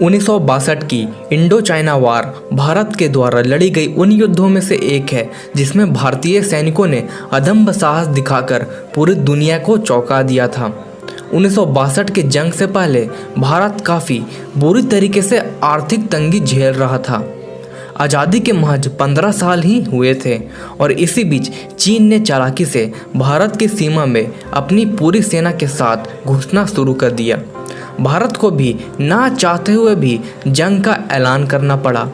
1962 की Indo China war Bharat के द्वारा लड़ी गई उन युद्धों में से एक है जिसमें भारतीय सैनिकों ने अदम्य साहस दिखाकर पूरी दुनिया को चौंका दिया था। 1962 की जंग से पहले भारत काफ़ी बुरी तरीके से आर्थिक तंगी झेल रहा था। आज़ादी के महज 15 साल ही हुए थे और इसी बीच चीन ने चालाकी से भारत की सीमा में अपनी पूरी सेना के साथ घुसना शुरू कर दिया। भारत को भी ना चाहते हुए भी जंग का ऐलान करना पड़ा।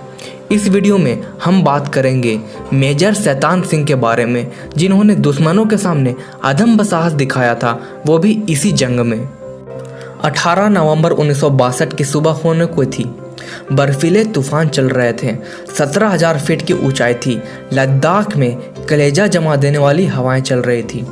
इस वीडियो में हम बात करेंगे मेजर शैतान सिंह के बारे में, जिन्होंने दुश्मनों के सामने अदम्य साहस दिखाया था, वो भी इसी जंग में। 18 नवंबर 1962 की सुबह होने को थी। बर्फीले तूफान चल रहे थे। 17,000 फीट की ऊंचाई थी। लद्दाख में कलेजा जमा देने वाली हवाएं चल रही थी।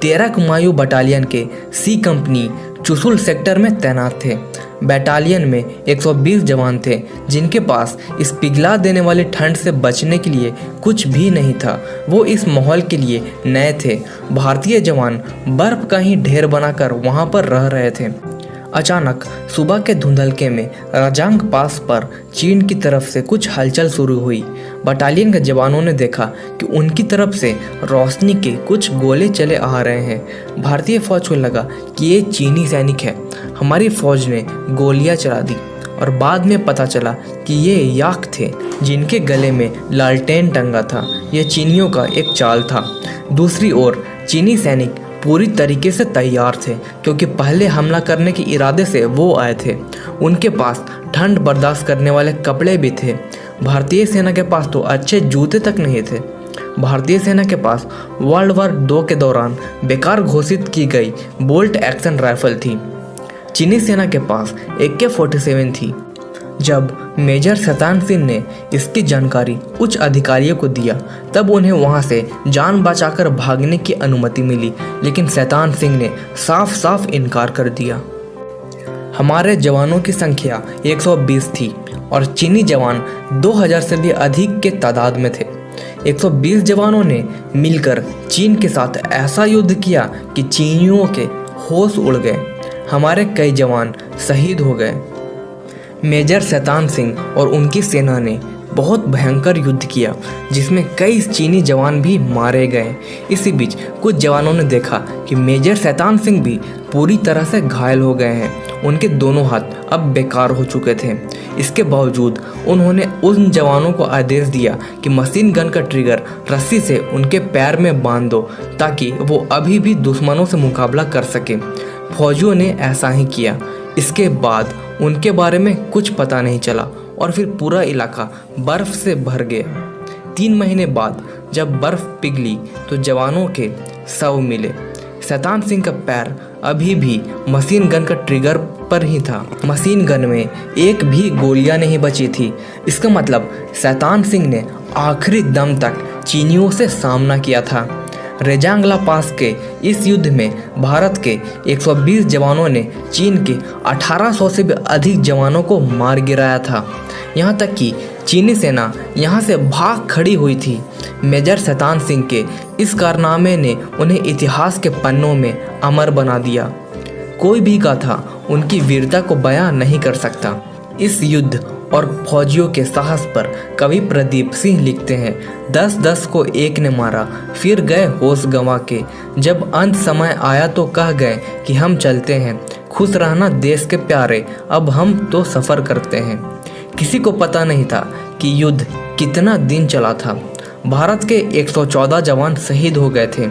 13 कुमायूं बटालियन के सी कंपनी चुशुल सेक्टर में तैनात थे। बटालियन में 120 जवान थे, जिनके पास इस पिघला देने वाली ठंड से बचने के लिए कुछ भी नहीं था। वो इस माहौल के लिए नए थे। भारतीय जवान बर्फ का ही ढेर बनाकर वहां पर रह रहे थे। अचानक सुबह के धुंधलके में राजांग पास पर चीन की तरफ से कुछ हलचल शुरू हुई। बटालियन के जवानों ने देखा कि उनकी तरफ से रोशनी के कुछ गोले चले आ रहे हैं। भारतीय फौज को लगा कि ये चीनी सैनिक है। हमारी फौज ने गोलियां चला दी और बाद में पता चला कि ये याक थे, जिनके गले में लालटेन टंगा था। यह चीनियों का एक चाल था। दूसरी ओर चीनी सैनिक पूरी तरीके से तैयार थे, क्योंकि पहले हमला करने के इरादे से वो आए थे। उनके पास ठंड बर्दाश्त करने वाले कपड़े भी थे। भारतीय सेना के पास तो अच्छे जूते तक नहीं थे। भारतीय सेना के पास वर्ल्ड वार 2 के दौरान बेकार घोषित की गई बोल्ट एक्शन राइफल थी। चीनी सेना के पास AK-47 थी। जब मेजर शैतान सिंह ने इसकी जानकारी उच्च अधिकारियों को दिया, तब उन्हें वहां से जान बचाकर भागने की अनुमति मिली, लेकिन शैतान सिंह ने साफ साफ इनकार कर दिया। हमारे जवानों की संख्या 120 थी और चीनी जवान 2000 से भी अधिक के तादाद में थे। 120 जवानों ने मिलकर चीन के साथ ऐसा युद्ध किया कि चीनियों के होश उड़ गए। हमारे कई जवान शहीद हो गए। मेजर शैतान सिंह और उनकी सेना ने बहुत भयंकर युद्ध किया, जिसमें कई चीनी जवान भी मारे गए। इसी बीच कुछ जवानों ने देखा कि मेजर शैतान सिंह भी पूरी तरह से घायल हो गए हैं। उनके दोनों हाथ अब बेकार हो चुके थे। इसके बावजूद उन्होंने उन जवानों को आदेश दिया कि मशीन गन का ट्रिगर रस्सी से उनके पैर में बांध दो, ताकि वो अभी भी दुश्मनों से मुकाबला कर सके। फौजियों ने ऐसा ही किया। इसके बाद उनके बारे में कुछ पता नहीं चला और फिर पूरा इलाका बर्फ से भर गया। 3 महीने बाद जब बर्फ पिघली तो जवानों के शव मिले। शैतान सिंह का पैर अभी भी मशीन गन का ट्रिगर पर ही था। मशीन गन में एक भी गोलियां नहीं बची थी। इसका मतलब शैतान सिंह ने आखिरी दम तक चीनियों से सामना किया था। रेजांगला पास के इस युद्ध में भारत के 120 जवानों ने चीन के 1800 से भी अधिक जवानों को मार गिराया था। यहाँ तक कि चीनी सेना यहाँ से भाग खड़ी हुई थी। मेजर शैतान सिंह के इस कारनामे ने उन्हें इतिहास के पन्नों में अमर बना दिया। कोई भी गाथा उनकी वीरता को बयां नहीं कर सकता। इस युद्ध और फौजियों के साहस पर कवि प्रदीप सिंह लिखते हैं, 10-10 को एक ने मारा, फिर गए होश गंवा के। जब अंत समय आया तो कह गए कि हम चलते हैं, खुश रहना देश के प्यारे, अब हम तो सफ़र करते हैं। किसी को पता नहीं था कि युद्ध कितना दिन चला था। भारत के 114 जवान शहीद हो गए थे।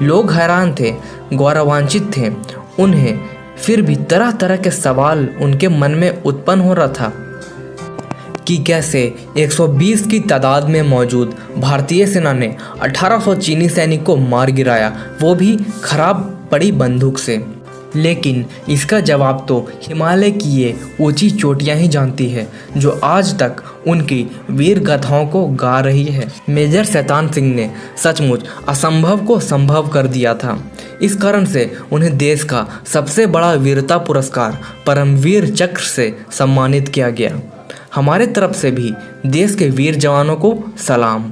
लोग हैरान थे, गौरवान्वित थे। उन्हें फिर भी तरह तरह के सवाल उनके मन में उत्पन्न हो रहा था कि कैसे 120 की तादाद में मौजूद भारतीय सेना ने 1800 चीनी सैनिक को मार गिराया, वो भी खराब पड़ी बंदूक से। लेकिन इसका जवाब तो हिमालय की ये ऊंची चोटियां ही जानती है, जो आज तक उनकी वीर गाथाओं को गा रही है। मेजर शैतान सिंह ने सचमुच असंभव को संभव कर दिया था। इस कारण से उन्हें देश का सबसे बड़ा वीरता पुरस्कार परमवीर चक्र से सम्मानित किया गया। हमारे तरफ से भी देश के वीर जवानों को सलाम।